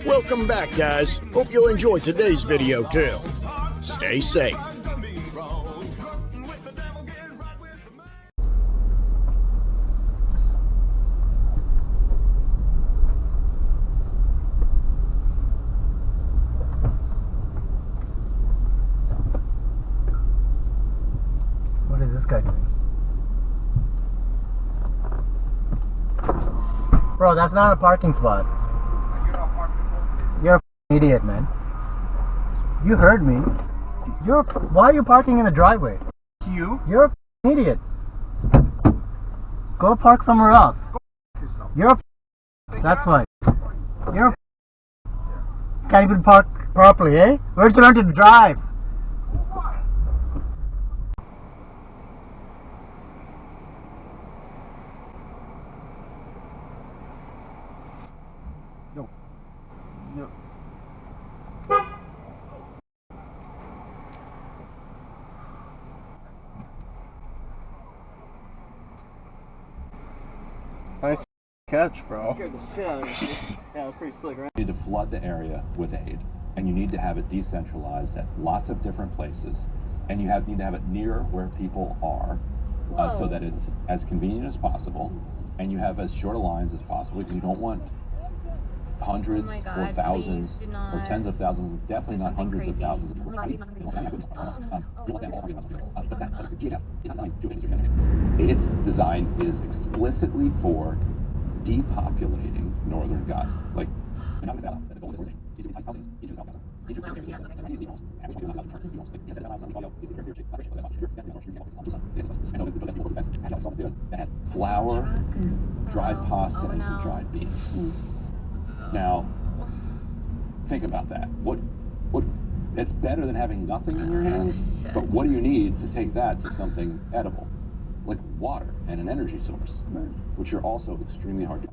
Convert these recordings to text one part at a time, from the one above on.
Welcome back, guys. Hope you'll enjoy today's video too. Stay safe. What is this guy doing? Bro, that's not a parking spot. You're an idiot, man. You heard me. Why are you parking in the driveway? You're an idiot. Go park somewhere else. That's why. Can't even park properly, eh? Where'd you learn to drive? No. Nice catch, bro. Scared the shit out of me. Yeah, it was pretty slick, right? You need to flood the area with aid, and you need to have it decentralized at lots of different places, and you need to have it near where people are, so that it's as convenient as possible, and you have as short a lines as possible, because you don't want hundreds or thousands or tens of thousands, definitely not hundreds of thousands of Its design is explicitly for depopulating northern Gaza. Like, flour, dried pasta, and some dried beans. Now, think about that. It's better than having nothing in your hands, but what do you need to take that to something edible? Like water and an energy source, which are also extremely hard to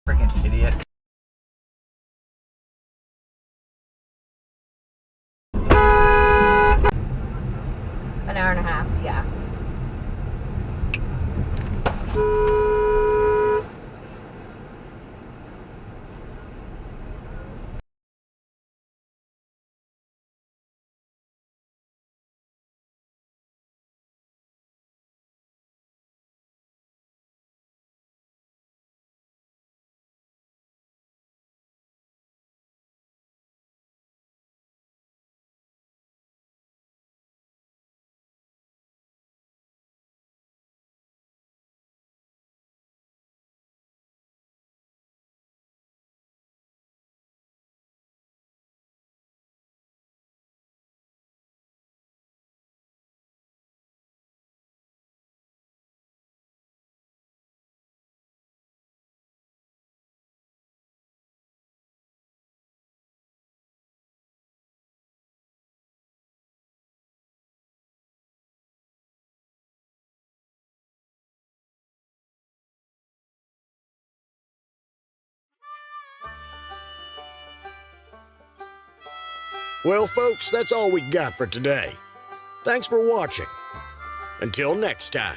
Freaking idiot. An hour and a half, yeah. Well, folks, that's all we got for today. Thanks for watching. Until next time.